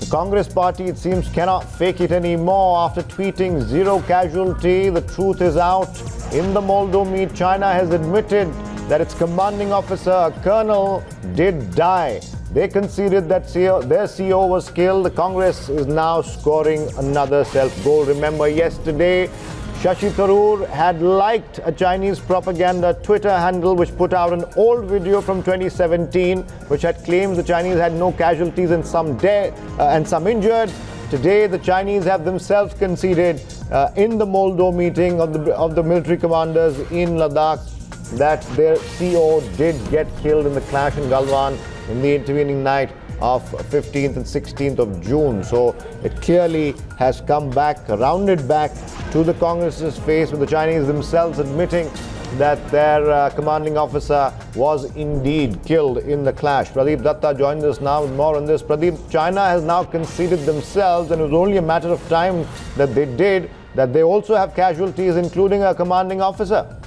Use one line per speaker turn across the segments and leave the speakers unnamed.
Congress party, it seems, cannot fake it anymore. After tweeting zero casualty, the truth is out. In the Moldo meet, China has admitted that its commanding officer, a colonel, did die. They conceded that their CEO was killed. The Congress is now scoring another self-goal. Remember, yesterday, Shashi Tharoor had liked a Chinese propaganda Twitter handle which put out an old video from 2017 which had claimed the Chinese had no casualties and some dead and some injured. Today, the Chinese have themselves conceded in the Moldo meeting of the military commanders in Ladakh that their CEO did get killed in the clash in Galwan in the intervening night of 15th and 16th of June. So it clearly has come back, rounded back to the Congress's face, with the Chinese themselves admitting that their commanding officer was indeed killed in the clash. Pradeep Datta joins us now with more on this. Pradeep, China has now conceded themselves, and it was only a matter of time that they also have casualties, including a commanding officer.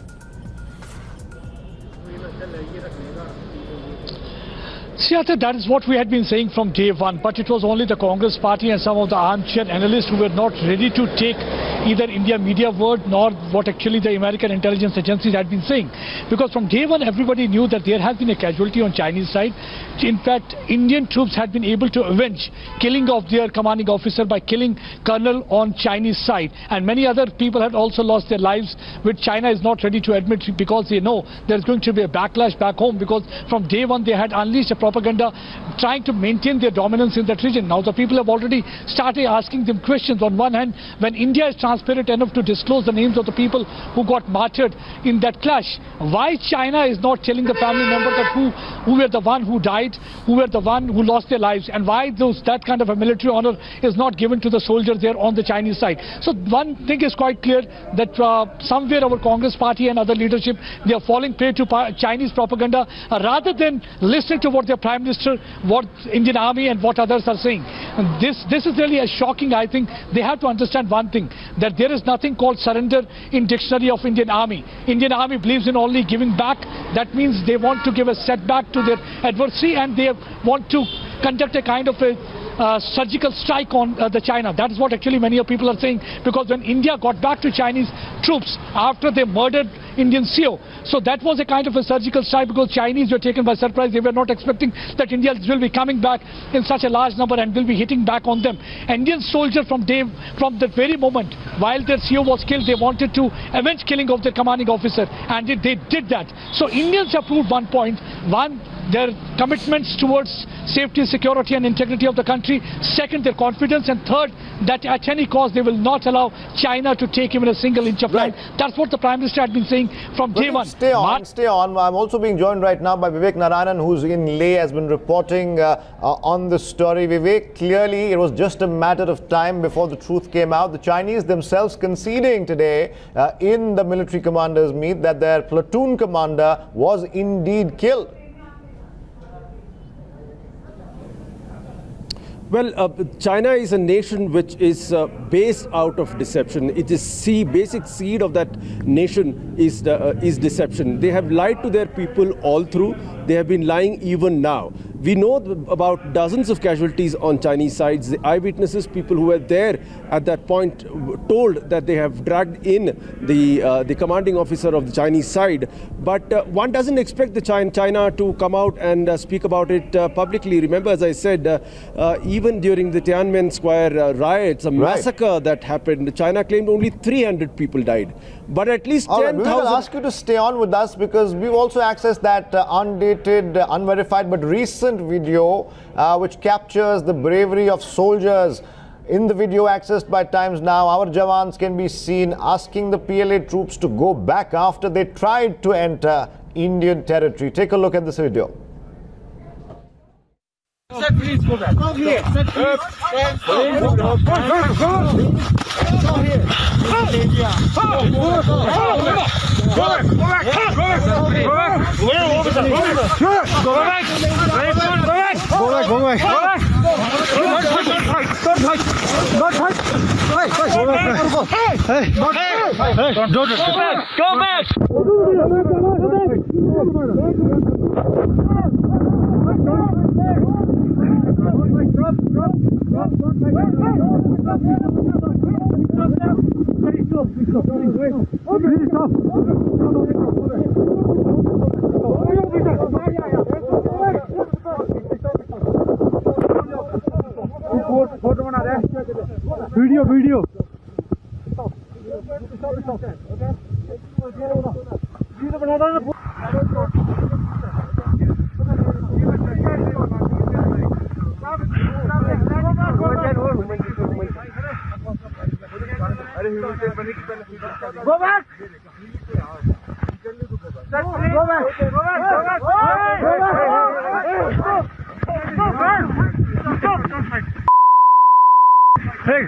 See, that is what we had been saying from day one, but it was only the Congress party and some of the armchair analysts who were not ready to take either India media word nor what actually the American intelligence agencies had been saying. Because from day one, everybody knew that there has been a casualty on Chinese side. In fact, Indian troops had been able to avenge killing of their commanding officer by killing colonel on Chinese side. And many other people had also lost their lives, which China is not ready to admit because they know there's going to be a backlash back home, because from day one they had unleashed a propaganda trying to maintain their dominance in that region. Now the people have already started asking them questions. On one hand, when India is transparent enough to disclose the names of the people who got martyred in that clash, why China is not telling the family members that who were the one who died, who were the one who lost their lives, and why that kind of a military honor is not given to the soldiers there on the Chinese side. So one thing is quite clear, that somewhere our Congress party and other leadership, they are falling prey to Chinese propaganda rather than listening to what their Prime Minister, what Indian Army and what others are saying. And this is really a shocking. I think they have to understand one thing, that there is nothing called surrender in dictionary of Indian Army. Indian Army believes in only giving back. That means they want to give a setback to their adversary, and they want to conduct a kind of a surgical strike on the China. That is what actually many people are saying, because when India got back to Chinese troops after they murdered Indian CEO, so that was a kind of a surgical strike, because Chinese were taken by surprise. They were not expecting that Indians will be coming back in such a large number and will be hitting back on them. Indian soldiers from the very moment while their CEO was killed, they wanted to avenge killing of their commanding officer, and they did that. So Indians have proved one point: one, their commitments towards safety, security and integrity of the country. Second, their confidence. And third, that at any cost they will not allow China to take even a single inch of land. That's what the Prime Minister had been saying from day one.
Stay on. I'm also being joined right now by Vivek Narayanan, who's in Leh, has been reporting on the story. Vivek, clearly it was just a matter of time before the truth came out. The Chinese themselves conceding today in the military commanders meet that their platoon commander was indeed killed.
Well, China is a nation which is based out of deception. It is basic seed of that nation is deception. They have lied to their people all through. They have been lying even now. We know about dozens of casualties on Chinese sides. The eyewitnesses, people who were there at that point, told that they have dragged in the commanding officer of the Chinese side. But one doesn't expect the China to come out and speak about it publicly. Remember, as I said, even during the Tiananmen Square riots, a massacre that happened, China claimed only 300 people died. But at least 10,000...
We will ask you to stay on with us, because we've also accessed that undated, unverified but recent video which captures the bravery of soldiers. In the video accessed by Times Now, our Jawans can be seen asking the PLA troops to go back after they tried to enter Indian territory. Take a look at this video.
Sir, please go back. Come here. Sir, please. Go back. Come here. Go back. Photo बना रहे video video बना रहा Go back! Go back! Hey!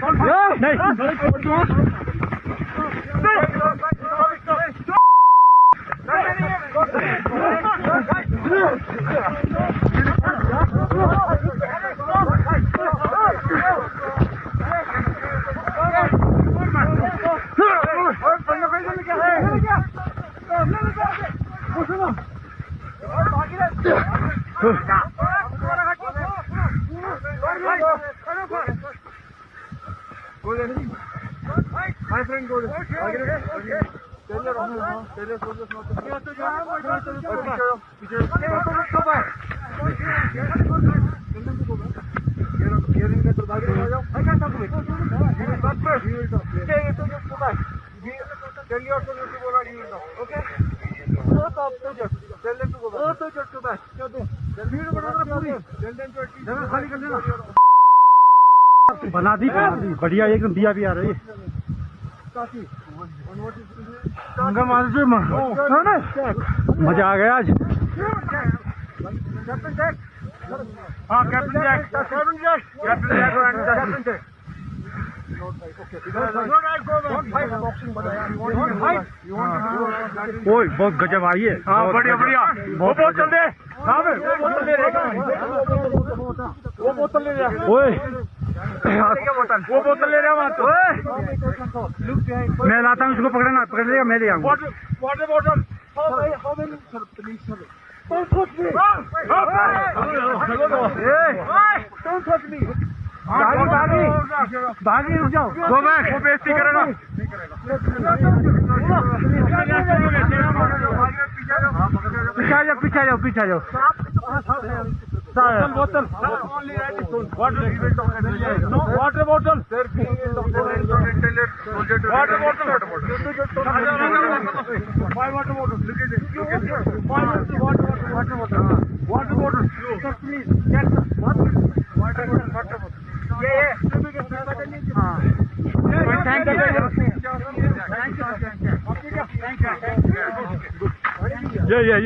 My friend, go there. Okay. Tell your soldiers not to. बना दी बढ़िया एकदम दिया भी आ रही है मजा आ गया आज हाँ कैप्टन जैक ओए बहुत गजब आई है हाँ बढ़िया वो बोतल दे वो बोतल ले जा ओए वो बोतल ले रहा तो मैं लाता हूँ उसको पकड़ना पकड़ लेगा मैं ले आऊंगा वाटर बोतल भागी रुक जाओ गो बैक वो बेइज्जती करेगा पीछे जाओ बोतल वाटर बोतल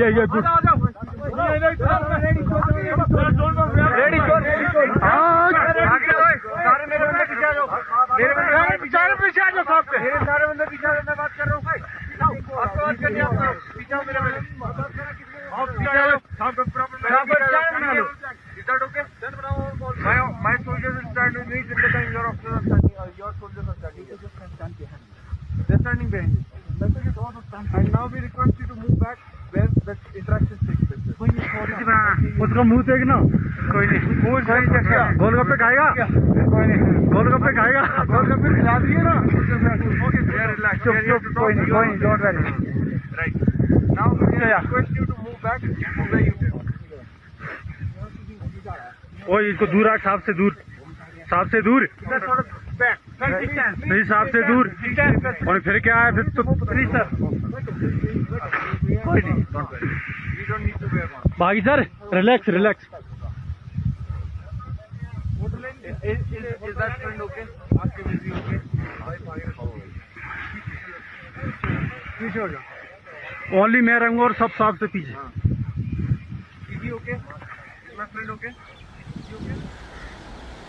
Yeah, good. Ready, पीछे आ जाओ सारे बंदे पीछे मैं बात कर रहा हूँ भाई आपको बात करनी है पीछे आओ मेरे My soldiers will stand with me till the time your officers are standing. Your soldiers are standing. They're standing behind you. And now we request you to move back where that interaction takes place. उसका मुंह देखना कोई नहीं गोलगप्पे खाएगा कोई नहीं गोलगप्पे खाएगा गोलगप्पे खिला दिए ना कोई नहीं don't worry right now we request you to move back from where you did ओए इसको दूर रख सांप से दूर नहीं सांप से दूर और फिर क्या है फिर तो प्लीज सर बागी sir relax
Is that friend okay? Ask him, is he okay?
पीछे हो जाओ
ओनली मैं रहूंगा और सब सांप से पीछे
Is he okay? Is my friend okay? Is he okay?